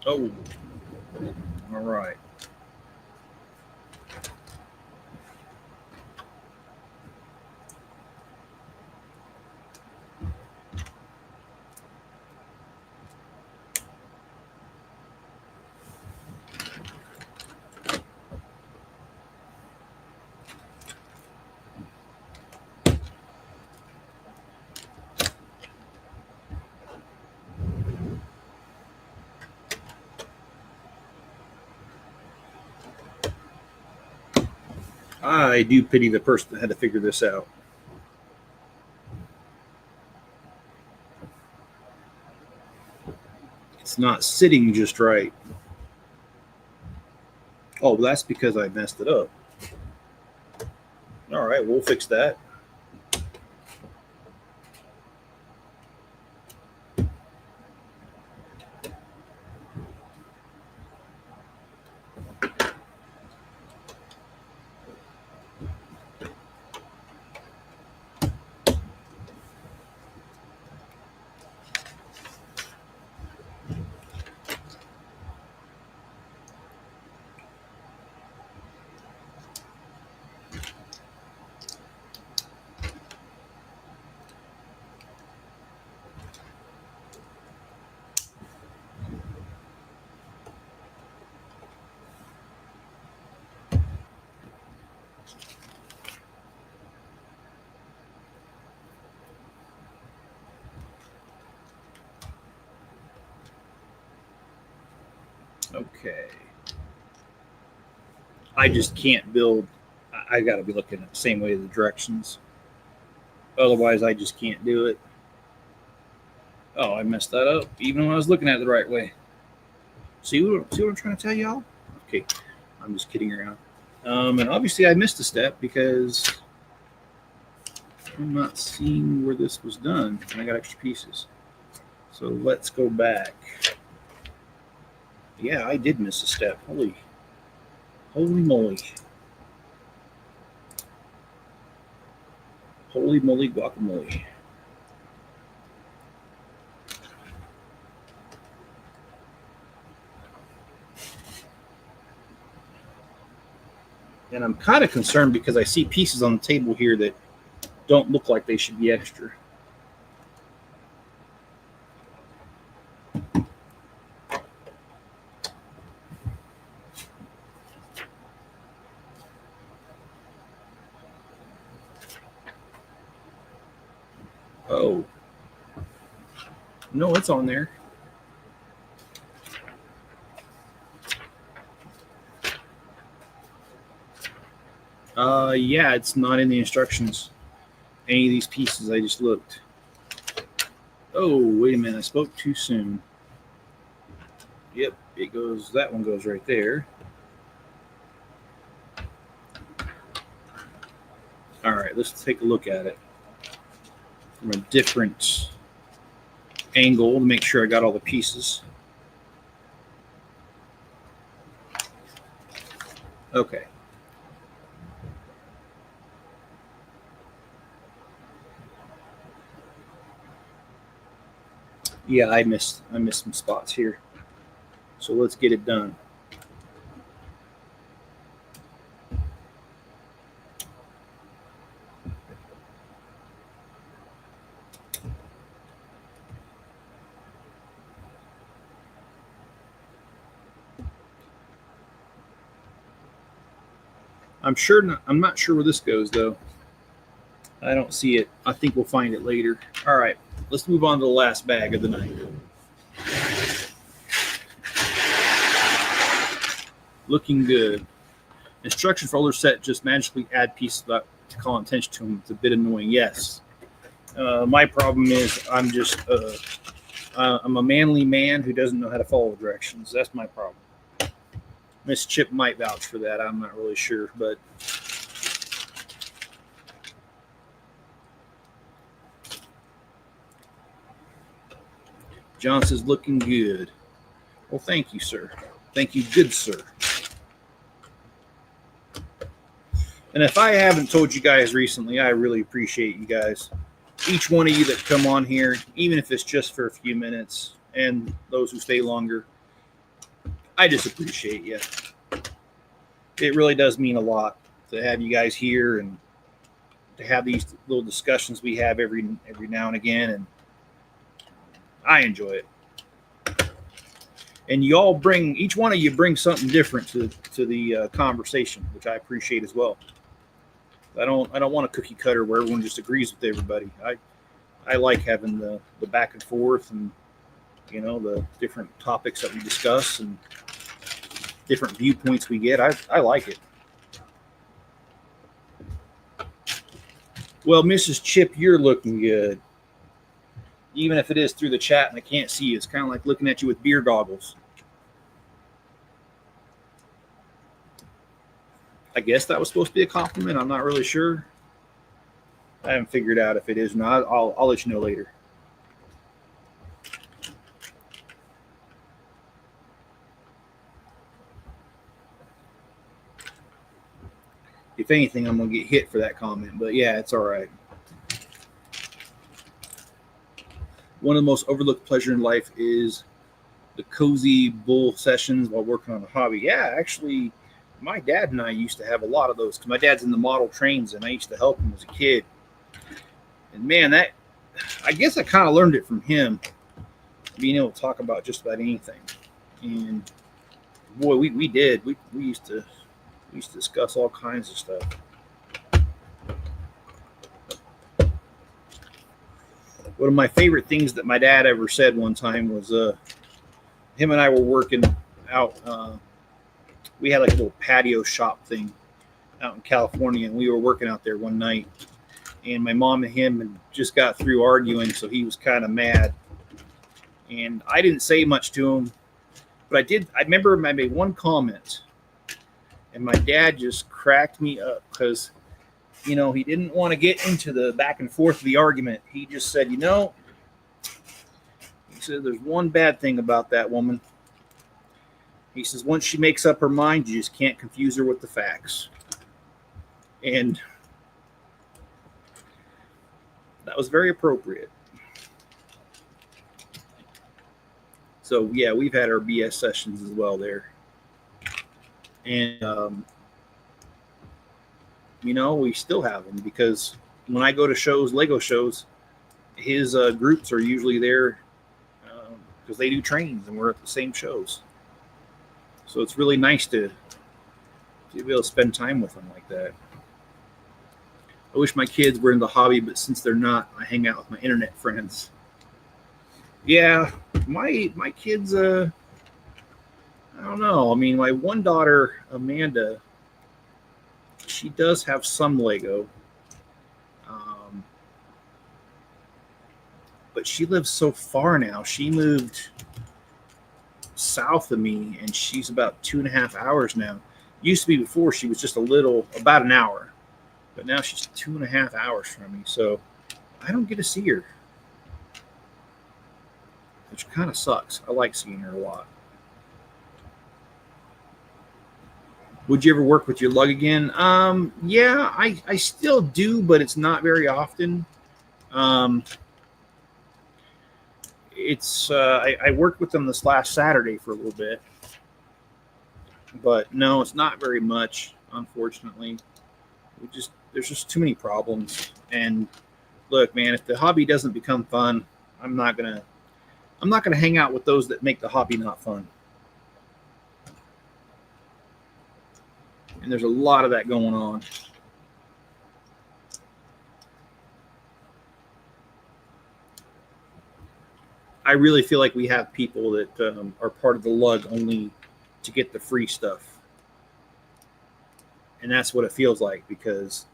Oh, all right. I do pity the person that had to figure this out. It's not sitting just right. Oh, that's because I messed it up. All right, we'll fix that. Okay. I just can't build. I got to be looking at the same way the directions. Otherwise, I just can't do it. Oh, I messed that up, even when I was looking at it the right way. See what I'm trying to tell y'all? Okay, I'm just kidding around. And obviously, I missed a step because I'm not seeing where this was done, and I got extra pieces. So let's go back. Yeah, I did miss a step. Holy moly. Holy moly guacamole. And I'm kind of concerned because I see pieces on the table here that don't look like they should be extra. Oh. No, it's on there. Yeah, it's not in the instructions. Any of these pieces, I just looked. Oh, wait a minute, I spoke too soon. Yep, it goes, that one goes right there. All right, let's take a look at it from a different angle to make sure I got all the pieces. Okay. Yeah, I missed some spots here. So let's get it done. I'm not sure where this goes though. I don't see it. I think we'll find it later. All right, let's move on to the last bag of the night. Looking good. Instructions for older set just magically add pieces without calling attention to them. It's a bit annoying. Yes. My problem is I'm a manly man who doesn't know how to follow directions. That's my problem. Miss Chip might vouch for that. I'm not really sure, but John says looking good. Well, thank you, sir. Thank you, good sir. And if I haven't told you guys recently, I really appreciate you guys. Each one of you that come on here, even if it's just for a few minutes, and those who stay longer, I just appreciate you. It really does mean a lot to have you guys here and to have these little discussions we have every now and again, and I enjoy it. And each one of you brings something different to the conversation, which I appreciate as well. I don't want a cookie cutter where everyone just agrees with everybody. I like having the back and forth and the different topics that we discuss and different viewpoints we get. I like it. Well, Mrs. Chip, you're looking good. Even if it is through the chat and I can't see you, it's kind of like looking at you with beer goggles. I guess that was supposed to be a compliment. I'm not really sure. I haven't figured out if it is or not. I'll let you know later. If anything, I'm going to get hit for that comment. But yeah, it's all right. One of the most overlooked pleasure in life is the cozy bull sessions while working on a hobby. Yeah, actually, my dad and I used to have a lot of those because my dad's in the model trains and I used to help him as a kid. And man, I guess I kind of learned it from him, being able to talk about just about anything. And boy, we did. We used to discuss all kinds of stuff. One of my favorite things that my dad ever said one time was him and I were working out. We had like a little patio shop thing out in California, and we were working out there one night. And my mom and him had just got through arguing, so he was kind of mad. And I didn't say much to him, but I did. I remember I made one comment, and my dad just cracked me up because, he didn't want to get into the back and forth of the argument. He just said, he said, there's one bad thing about that woman. He says, once she makes up her mind, you just can't confuse her with the facts. And that was very appropriate. So, yeah, we've had our BS sessions as well there. And, we still have them because when I go to shows, Lego shows, his groups are usually there because they do trains and we're at the same shows. So it's really nice to be able to spend time with them like that. I wish my kids were in the hobby, but since they're not, I hang out with my internet friends. Yeah, my kids, I don't know. I mean, my one daughter, Amanda, she does have some Lego. But she lives so far now. She moved south of me, and she's about 2.5 hours now. Used to be before she was just about an hour. But now she's 2.5 hours from me, so I don't get to see her, which kind of sucks. I like seeing her a lot. Would you ever work with your lug again? Yeah, I still do, but it's not very often. I worked with them this last Saturday for a little bit, but no, it's not very much, unfortunately. There's just too many problems. And look, man, if the hobby doesn't become fun, I'm not gonna hang out with those that make the hobby not fun. And there's a lot of that going on. I really feel like we have people that are part of the lug only to get the free stuff. And that's what it feels like, because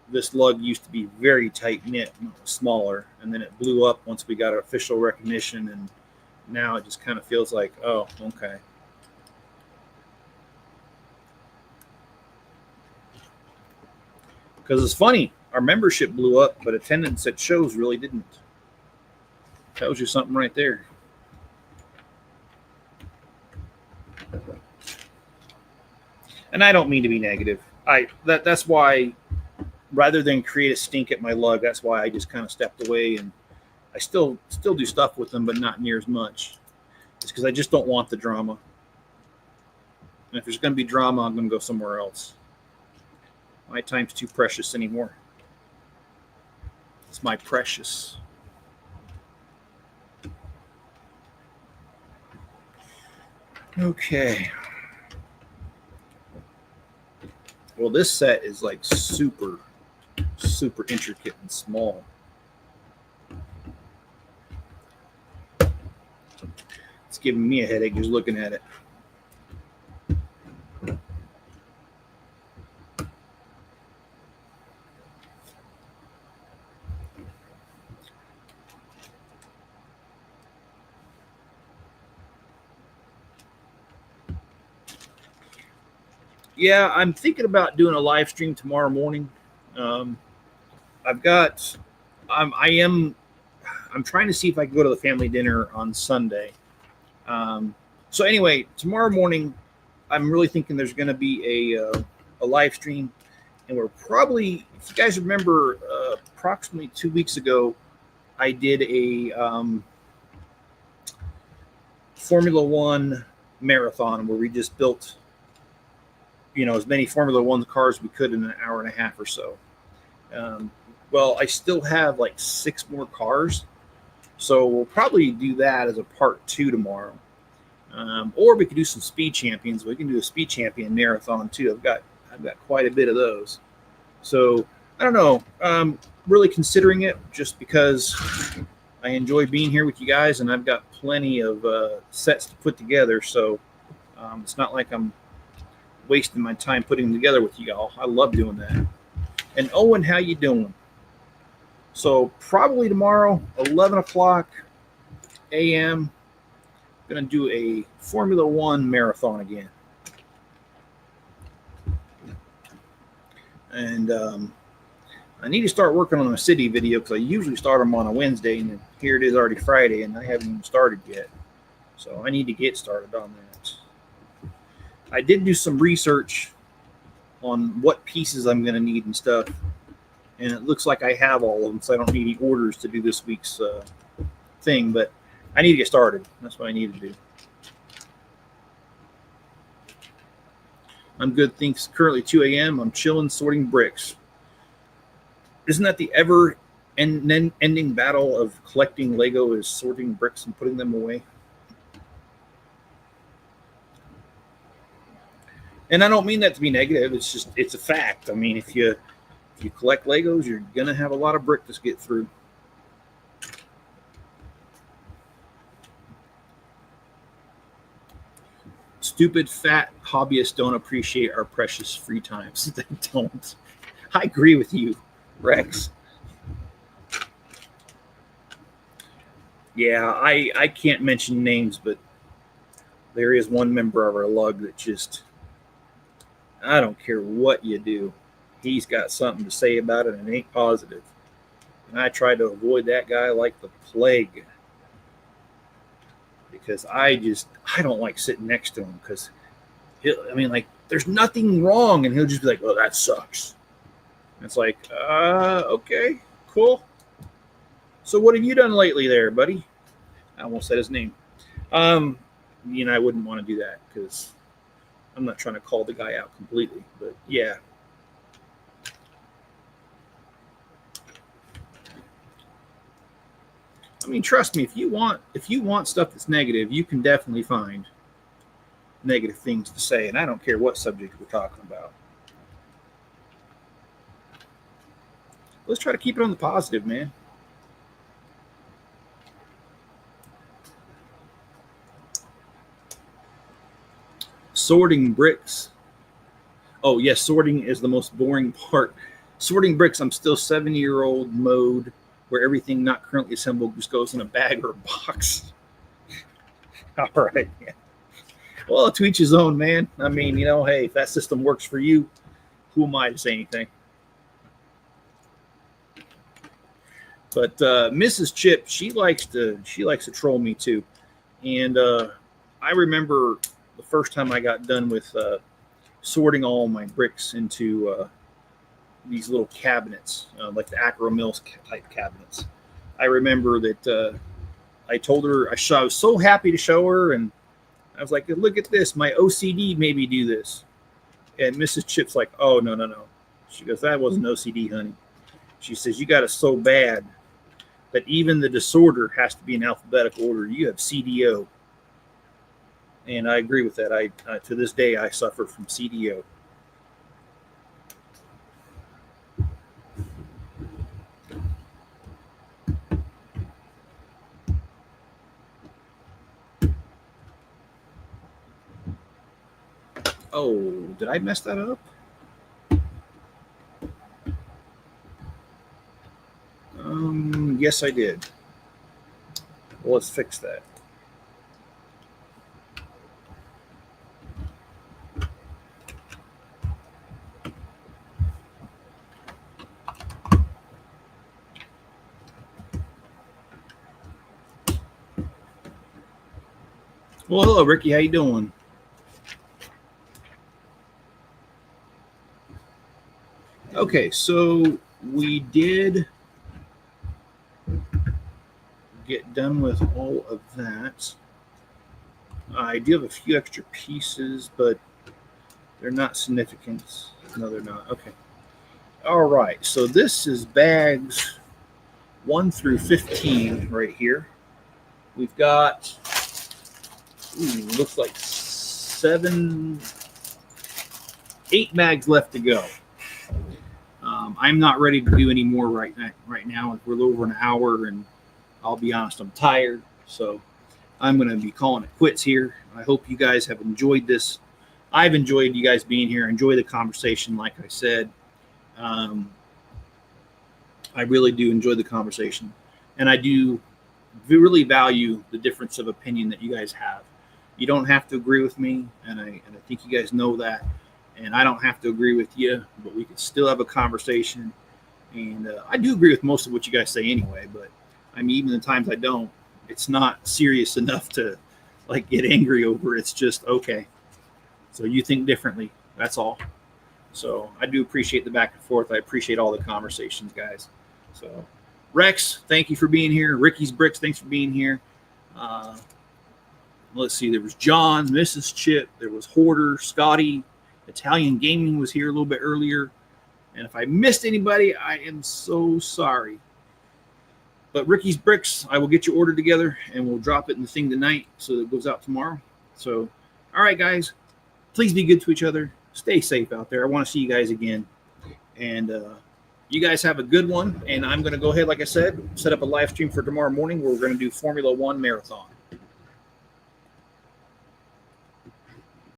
this lug used to be very tight-knit, smaller, and then it blew up once we got official recognition, and now it just kind of feels like, oh, okay. Because it's funny, our membership blew up, but attendance at shows really didn't. Tells you something right there. And I don't mean to be negative. That's why, rather than create a stink at my lug, that's why I just kind of stepped away, and I still do stuff with them, but not near as much. It's because I just don't want the drama. And if there's going to be drama, I'm going to go somewhere else. My time's too precious anymore. It's my precious. Okay. Well, this set is like super, super intricate and small. It's giving me a headache just looking at it. Yeah, I'm thinking about doing a live stream tomorrow morning. Um, I've got, I am, I'm trying to see if I can go to the family dinner on Sunday. Um, so anyway, tomorrow morning, I'm really thinking there's going to be a live stream, and we're probably, if you guys remember, approximately 2 weeks ago, I did a Formula One marathon where we just built, as many Formula One cars we could in an hour and a half or so. Um, well, I still have like 6 more cars, so we'll probably do that as a part 2 tomorrow. Or we could do some speed champions. We can do a speed champion marathon too. I've got quite a bit of those. So I don't know. Really considering it just because I enjoy being here with you guys, and I've got plenty of sets to put together. So it's not like I'm wasting my time putting them together with you all. I love doing that. And Owen, how you doing? So probably tomorrow, 11 o'clock a.m., going to do a Formula One marathon again. And I need to start working on a city video because I usually start them on a Wednesday, and here it is already Friday, and I haven't even started yet. So I need to get started on that. I did do some research on what pieces I'm going to need and stuff, and it looks like I have all of them, so I don't need any orders to do this week's thing, but I need to get started. That's what I need to do. I'm good. Thanks. Currently 2 a.m. I'm chilling, sorting bricks. Isn't that the ever-ending battle of collecting Lego is sorting bricks and putting them away? And I don't mean that to be negative. It's a fact. I mean, if you collect Legos, you're gonna have a lot of brick to get through. Stupid fat hobbyists don't appreciate our precious free times. They don't. I agree with you, Rex. Yeah, I can't mention names, but there is one member of our lug that just, I don't care what you do, he's got something to say about it and it ain't positive. And I try to avoid that guy like the plague because I don't like sitting next to him because there's nothing wrong, and he'll just be like, "Oh, that sucks." And it's like, okay, cool. So what have you done lately there, buddy? I almost said his name. I wouldn't want to do that because I'm not trying to call the guy out completely, but yeah. I mean, trust me, if you want stuff that's negative, you can definitely find negative things to say, and I don't care what subject we're talking about. Let's try to keep it on the positive, man. Sorting bricks. Oh, yes, sorting is the most boring part. Sorting bricks, I'm still 7-year-old mode where everything not currently assembled just goes in a bag or a box. All right. Yeah. Well, to each his own, man. I mean, hey, if that system works for you, who am I to say anything? But Mrs. Chip, she likes to troll me too. And I remember the first time I got done with sorting all my bricks into these little cabinets, like the Akro-Mils type cabinets. I remember that I told her, I was so happy to show her, and I was like, look at this, my OCD made me do this. And Mrs. Chip's like, oh, no. She goes, that wasn't OCD, honey. She says, you got it so bad that even the disorder has to be in alphabetical order. You have CDO. And I agree with that. I to this day, I suffer from CDO. Oh, did I mess that up? Yes, I did. Well, let's fix that. Well, hello, Ricky. How you doing? Okay, so we did get done with all of that. I do have a few extra pieces, but they're not significant. No, they're not. Okay. All right. So this is bags 1 through 15 right here. We've got, looks like 8 bags left to go. I'm not ready to do any more right now. We're a little over an hour, and I'll be honest, I'm tired. So I'm going to be calling it quits here. I hope you guys have enjoyed this. I've enjoyed you guys being here. Enjoy the conversation, like I said. I really do enjoy the conversation, and I do really value the difference of opinion that you guys have. You don't have to agree with me, and I think you guys know that. And I don't have to agree with you, but we can still have a conversation. And I do agree with most of what you guys say anyway, but I mean, even the times I don't, it's not serious enough to like get angry over. It's just, okay, so you think differently. That's all. So I do appreciate the back and forth. I appreciate all the conversations, guys. So Rex, thank you for being here. Ricky's Bricks, thanks for being here. Let's see, there was John, Mrs. Chip, there was Hoarder, Scotty, Italian Gaming was here a little bit earlier. And if I missed anybody, I am so sorry. But Ricky's Bricks, I will get your order together and we'll drop it in the thing tonight so that it goes out tomorrow. So, all right, guys, please be good to each other. Stay safe out there. I want to see you guys again. And you guys have a good one. And I'm going to go ahead, like I said, set up a live stream for tomorrow morning where we're going to do Formula One Marathon.